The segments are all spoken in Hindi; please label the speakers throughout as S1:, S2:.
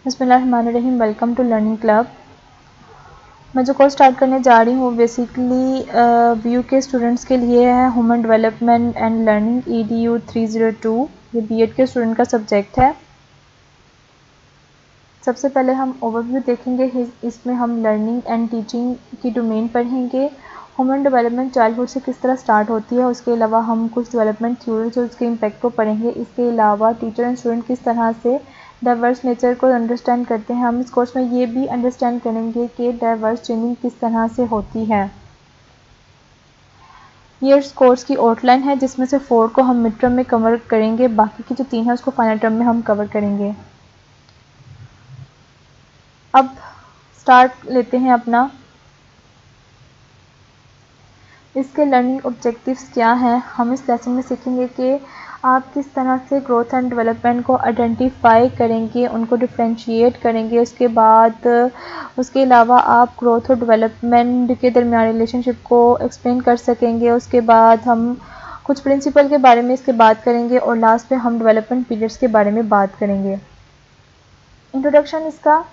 S1: बिस्मिल्लाहिर्रहमानिर्रहीम। Welcome to Learning Club. मैं जो कोर्स स्टार्ट करने जा रही हूँ बेसिकली BU के स्टूडेंट्स के लिए है। Human development and learning EDU 302। ये BEd के स्टूडेंट का सब्जेक्ट है। सबसे पहले हम ओवरव्यू देखेंगे। इसमें हम लर्निंग एंड टीचिंग की डोमेन पढ़ेंगे। ह्यूमन डेवलपमेंट चाइल्डहुड से किस तरह स्टार्ट होती है, उसके अलावा हम कुछ डेवलपमेंट थ्योरीज और उसके इम्पैक्ट को पढ़ेंगे। इसके अलावा टीचर एंड स्टूडेंट किस तरह से डाइवर्स नेचर को अंडरस्टैंड करते हैं। हम इस कोर्स में ये भी अंडरस्टैंड करेंगे कि डाइवर्स चेंजिंग किस तरह से होती है। ये इस कोर्स की आउटलाइन है, जिसमें से 4 को हम मिड टर्म में कवर करेंगे, बाकी की जो 3 है उसको फाइनल टर्म में हम कवर करेंगे। अब स्टार्ट लेते हैं अपना। इसके लर्निंग ऑब्जेक्टिव्स क्या हैं, हम इस लेसन में सीखेंगे कि आप किस तरह से ग्रोथ एंड डेवलपमेंट को आइडेंटिफाई करेंगे, उनको डिफ्रेंशिएट करेंगे। उसके अलावा आप ग्रोथ और डेवलपमेंट के दरमियान रिलेशनशिप को एक्सप्लेन कर सकेंगे। उसके बाद हम कुछ प्रिंसिपल के बारे में इसके बात करेंगे और लास्ट में हम डेवलपमेंट पीरियड्स के बारे में बात करेंगे। इंट्रोडक्शन इसका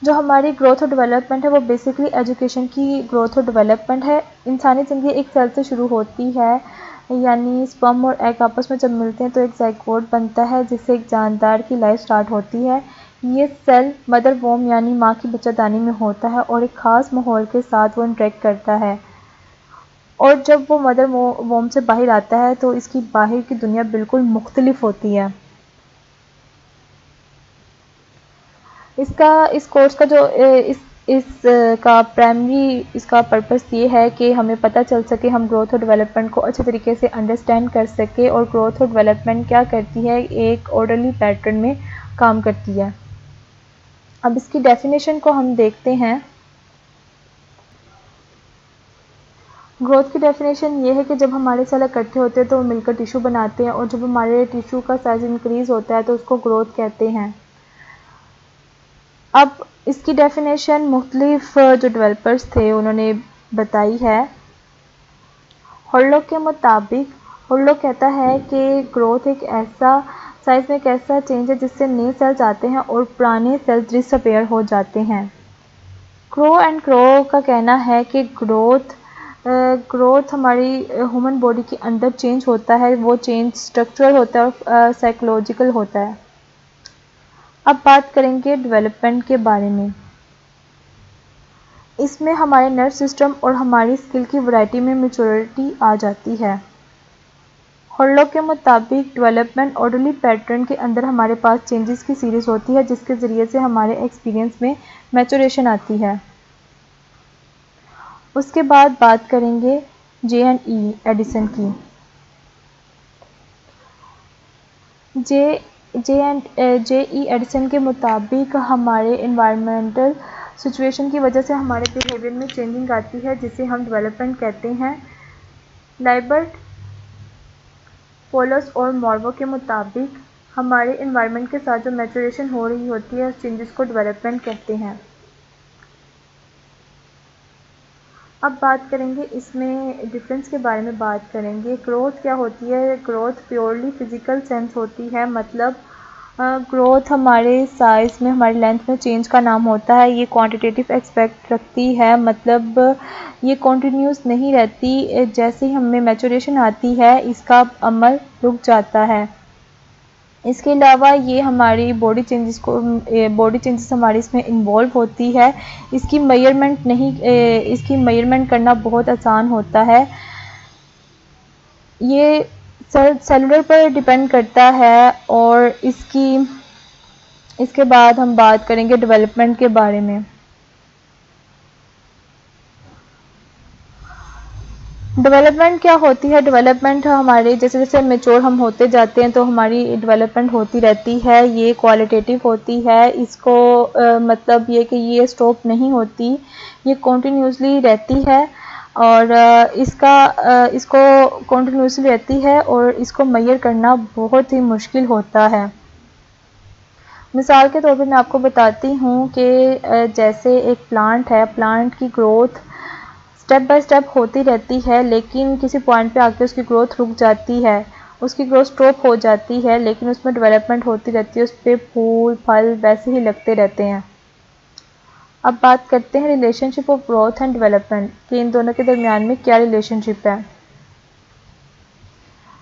S1: जो हमारी ग्रोथ और डेवलपमेंट है वो बेसिकली एजुकेशन की ग्रोथ और डेवलपमेंट है। इंसानी ज़िंदगी एक सेल से शुरू होती है, यानी स्पर्म और एग आपस में जब मिलते हैं तो एक ज़ाइगोट बनता है, जिससे एक जानदार की लाइफ स्टार्ट होती है। ये सेल मदर वोम यानी माँ की बच्चादानी में होता है और एक ख़ास माहौल के साथ वो इंटरेक्ट करता है। और जब वो मदर वोम से बाहर आता है तो इसकी बाहर की दुनिया बिल्कुल मुख्तलिफ होती है। इस कोर्स का जो इसका प्राइमरी इसका पर्पस ये है कि हमें पता चल सके, हम ग्रोथ और डेवलपमेंट को अच्छे तरीके से अंडरस्टैंड कर सके और ग्रोथ और डेवलपमेंट क्या करती है, एक ऑर्डरली पैटर्न में काम करती है। अब इसकी डेफिनेशन को हम देखते हैं। ग्रोथ की डेफिनेशन ये है कि जब हमारे सेल इकट्ठे होते हैं तो वो मिलकर टिश्यू बनाते हैं, और जब हमारे टिश्यू का साइज इंक्रीज होता है तो उसको ग्रोथ कहते हैं। अब इसकी डेफिनेशन मुख्तलिफ जो डेवलपर्स थे उन्होंने बताई है। हॉलोक के मुताबिक हॉलोक कहता है कि ग्रोथ एक ऐसा साइज में एक ऐसा चेंज है जिससे नए सेल्स आते हैं और पुराने सेल्स डिसअपेयर हो जाते हैं। क्रो एंड क्रो का कहना है कि ग्रोथ हमारी ह्यूमन बॉडी के अंदर चेंज होता है, वो चेंज स्ट्रक्चरल होता है और साइकोलॉजिकल होता है। अब बात करेंगे डेवलपमेंट के बारे में। इसमें हमारे नर्व सिस्टम और हमारी स्किल की वैरायटी में मैच्योरिटी आ जाती है। हॉलोक के मुताबिक डेवलपमेंट ऑर्डरली पैटर्न के अंदर हमारे पास चेंजेस की सीरीज होती है, जिसके ज़रिए से हमारे एक्सपीरियंस में मैच्योरेशन आती है। उसके बाद बात करेंगे J&E एडिसन की। J.E. एडिसन के मुताबिक हमारे इन्वायरमेंटल सिचुएशन की वजह से हमारे बिहेवियर में चेंजिंग आती है, जिसे हम डेवलपमेंट कहते हैं। लाइबर्ट, पोलस और मॉर्वो के मुताबिक हमारे इन्वायरमेंट के साथ जो मैच्योरेशन हो रही होती है उस चेंजेस को डेवलपमेंट कहते हैं। अब बात करेंगे, इसमें डिफरेंस के बारे में बात करेंगे। ग्रोथ क्या होती है? ग्रोथ प्योरली फिजिकल सेंस होती है, मतलब ग्रोथ हमारे साइज़ में हमारी लेंथ में चेंज का नाम होता है। ये क्वांटिटेटिव एक्सपेक्ट रखती है, मतलब ये कॉन्टीन्यूस नहीं रहती। जैसे ही हमें मैच्योरेशन आती है इसका अमल रुक जाता है। इसके अलावा ये हमारी बॉडी चेंजेस हमारी इसमें इन्वॉल्व होती है। इसकी मेजरमेंट करना बहुत आसान होता है। ये सेलुलर पर डिपेंड करता है। और इसके बाद हम बात करेंगे डेवलपमेंट के बारे में। डेवलपमेंट क्या होती है? डेवलपमेंट हमारे जैसे जैसे मेच्योर हम होते जाते हैं तो हमारी डेवलपमेंट होती रहती है। ये क्वालिटेटिव होती है। इसको मतलब ये कि ये स्टॉप नहीं होती, ये कॉन्टीन्यूसली रहती है। और इसको कॉन्टीन्यूसली रहती है और इसको मेजर करना बहुत ही मुश्किल होता है। मिसाल के तौर पे मैं आपको बताती हूँ कि जैसे एक प्लांट है, प्लांट की ग्रोथ स्टेप बाय स्टेप होती रहती है, लेकिन किसी पॉइंट पे आके उसकी ग्रोथ रुक जाती है। उसकी ग्रोथ स्टॉप हो जाती है, लेकिन उसमें डेवलपमेंट होती रहती है, उस पर फूल फल वैसे ही लगते रहते हैं। अब बात करते हैं relationship of growth and development कि इन दोनों के दरमियान में क्या रिलेशनशिप है।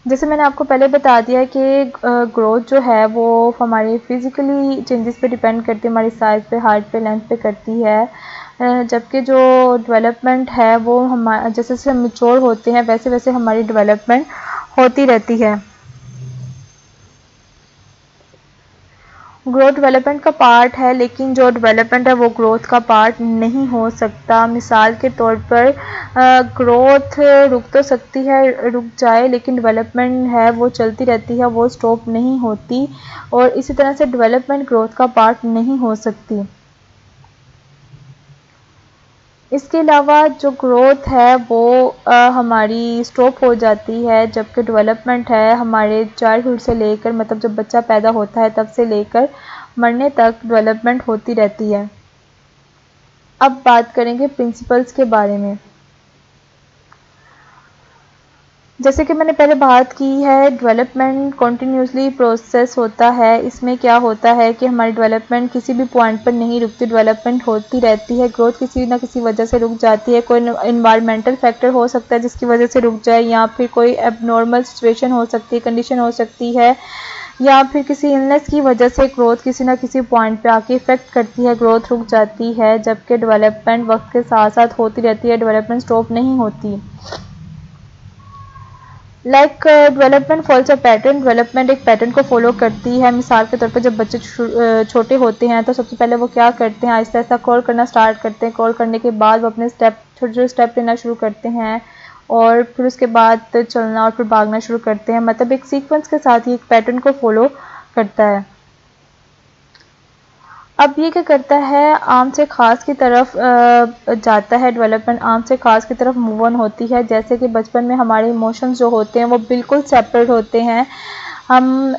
S1: जैसे मैंने आपको पहले बता दिया है कि ग्रोथ जो है वो हमारी फिज़िकली चेंजेस पे डिपेंड करती है, हमारी साइज़ पे, हाइट पे, लेंथ पे करती है, जबकि जो डेवलपमेंट है वो हमारा जैसे जैसे हम मैच्योर होते हैं वैसे वैसे हमारी डेवलपमेंट होती रहती है। ग्रोथ डेवलपमेंट का पार्ट है, लेकिन जो डेवलपमेंट है वो ग्रोथ का पार्ट नहीं हो सकता। मिसाल के तौर पर ग्रोथ रुक तो सकती है, रुक जाए, लेकिन डेवलपमेंट है वो चलती रहती है, वो स्टॉप नहीं होती, और इसी तरह से डेवलपमेंट ग्रोथ का पार्ट नहीं हो सकती। इसके अलावा जो ग्रोथ है वो हमारी स्टॉप हो जाती है, जबकि डेवलपमेंट है हमारे चाइल्डहुड से लेकर, मतलब जब बच्चा पैदा होता है तब से लेकर मरने तक डेवलपमेंट होती रहती है। अब बात करेंगे प्रिंसिपल्स के बारे में। जैसे कि मैंने पहले बात की है, डेवलपमेंट कॉन्टीन्यूसली प्रोसेस होता है। इसमें क्या होता है कि हमारी डेवलपमेंट किसी भी पॉइंट पर नहीं रुकती, डेवलपमेंट होती रहती है। ग्रोथ किसी ना किसी वजह से रुक जाती है, कोई इन्वायरमेंटल फैक्टर हो सकता है जिसकी वजह से रुक जाए, या फिर कोई एबनॉर्मल सिचुएशन हो सकती है, कंडीशन हो सकती है, या फिर किसी इलनेस की वजह से ग्रोथ किसी ना किसी पॉइंट पे आके इफेक्ट करती है, ग्रोथ रुक जाती है। जबकि डेवलपमेंट वक्त के साथ साथ होती रहती है, डेवलपमेंट स्टॉप नहीं होती। Development follows a pattern, development एक पैटर्न को फॉलो करती है। मिसाल के तौर पर जब बच्चे छोटे होते हैं तो सबसे पहले वो क्या करते हैं, आहिस्ता आहिस्ता क्रॉल करना स्टार्ट करते हैं। क्रॉल करने के बाद वो अपने स्टेप, छोटे छोटे स्टेप लेना शुरू करते हैं, और फिर उसके बाद चलना और फिर भागना शुरू करते हैं। मतलब एक सीक्वेंस के साथ ही एक पैटर्न को फॉलो करता है। अब ये क्या करता है, आम से ख़ास की तरफ जाता है। डेवलपमेंट आम से ख़ास की तरफ मूव ऑन होती है। जैसे कि बचपन में हमारे इमोशंस जो होते हैं वो बिल्कुल सेपरेट होते हैं। हम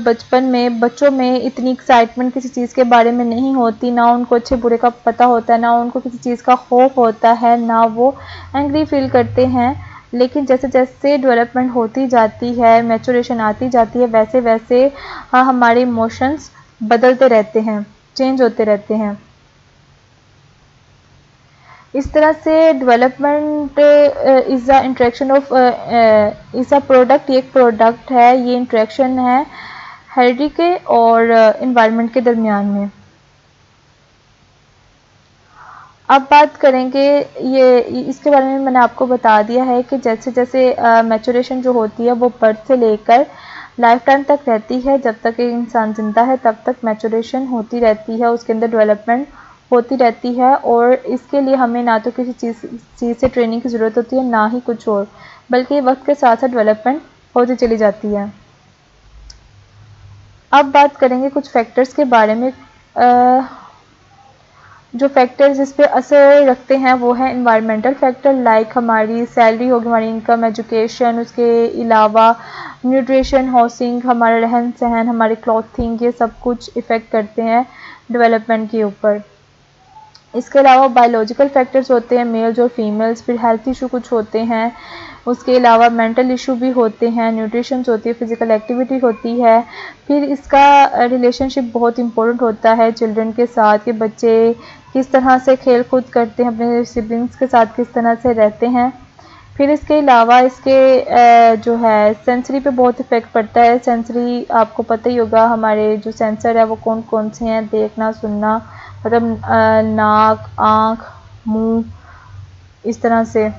S1: बचपन में बच्चों में इतनी एक्साइटमेंट किसी चीज़ के बारे में नहीं होती, ना उनको अच्छे बुरे का पता होता है, ना उनको किसी चीज़ का खौफ होता है, ना वो एंग्री फील करते हैं। लेकिन जैसे जैसे डेवलपमेंट होती जाती है, मैच्योरेशन आती जाती है, वैसे वैसे हमारे इमोशंस बदलते रहते हैं, चेंज होते रहते हैं। इस तरह से development is a interaction of is a product, ये एक प्रोडक्ट है, ये इंटरेक्शन है हेरिडिटी के और इन्वायरमेंट के दरमियान में। अब बात करेंगे, ये इसके बारे में मैंने आपको बता दिया है कि जैसे जैसे मैच्योरेशन जो होती है वो बर्थ से लेकर लाइफ टाइम तक रहती है। जब तक एक इंसान ज़िंदा है तब तक मैच्योरेशन होती रहती है, उसके अंदर डेवलपमेंट होती रहती है, और इसके लिए हमें ना तो किसी चीज़ से ट्रेनिंग की ज़रूरत होती है, ना ही कुछ और, बल्कि वक्त के साथ साथ डेवलपमेंट होती चली जाती है। अब बात करेंगे कुछ फैक्टर्स के बारे में। जो फैक्टर्स इस पर असर रखते हैं वो है इन्वायरमेंटल फैक्टर, लाइक हमारी सैलरी होगी, हमारी इनकम, एजुकेशन, उसके अलावा न्यूट्रिशन, हाउसिंग, हमारा रहन सहन, हमारी क्लॉथिंग, ये सब कुछ इफ़ेक्ट करते हैं डेवलपमेंट के ऊपर। इसके अलावा बायोलॉजिकल फैक्टर्स होते हैं, मेल्स और फीमेल्स, फिर हेल्थ इशू कुछ होते हैं, उसके अलावा मेंटल इशू भी होते हैं, न्यूट्रिशन होती है, फिज़िकल एक्टिविटी होती है। फिर इसका रिलेशनशिप बहुत इंपॉर्टेंट होता है चिल्ड्रन के साथ, कि बच्चे किस तरह से खेल कूद करते हैं, अपने सिबलिंग्स के साथ किस तरह से रहते हैं। फिर इसके अलावा इसके जो है सेंसरी पे बहुत इफ़ेक्ट पड़ता है। सेंसरी आपको पता ही होगा, हमारे जो सेंसर है वो कौन कौन से हैं, देखना, सुनना, मतलब नाक, आँख, मुंह, इस तरह से।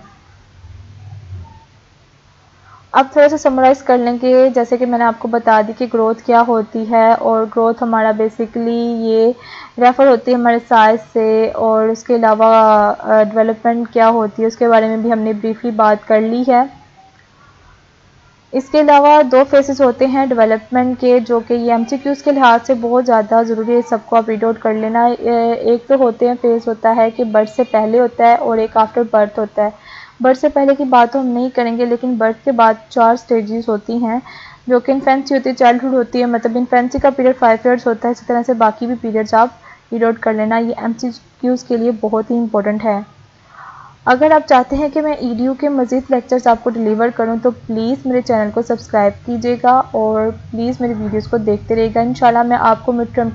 S1: अब थोड़ा सा समराइज़ कर लेंगे, जैसे कि मैंने आपको बता दी कि ग्रोथ क्या होती है, और ग्रोथ हमारा बेसिकली ये रेफ़र होती है हमारे साइज़ से, और उसके अलावा डेवलपमेंट क्या होती है उसके बारे में भी हमने ब्रीफली बात कर ली है। इसके अलावा दो फेसेस होते हैं डेवलपमेंट के, जो कि ये एमसीक्यूज़ के लिहाज से बहुत ज़्यादा ज़रूरी है, सबको आप रीड आउट कर लेना। एक तो होते हैं फेस होता है कि बर्थ से पहले होता है, और एक आफ्टर बर्थ होता है। बर्थ से पहले की बात तो हम नहीं करेंगे, लेकिन बर्थ के बाद 4 स्टेजेस होती हैं, जो कि इन्फेंसी होती है, चाइल्डहुड होती है, मतलब इन्फेंसी का पीरियड 5 ईयर्स होता है। इसी तरह से बाकी भी पीरियड्स आप रीड आउट कर लेना, ये एमसीक्यूज़ के लिए बहुत ही इंपॉर्टेंट है। अगर आप चाहते हैं कि मैं EDU के मज़ीद लेक्चर्स आपको डिलीवर करूं तो प्लीज़ मेरे चैनल को सब्सक्राइब कीजिएगा और प्लीज़ मेरी वीडियोस को देखते रहिएगा। इंशाल्लाह मैं आपको मिड टर्म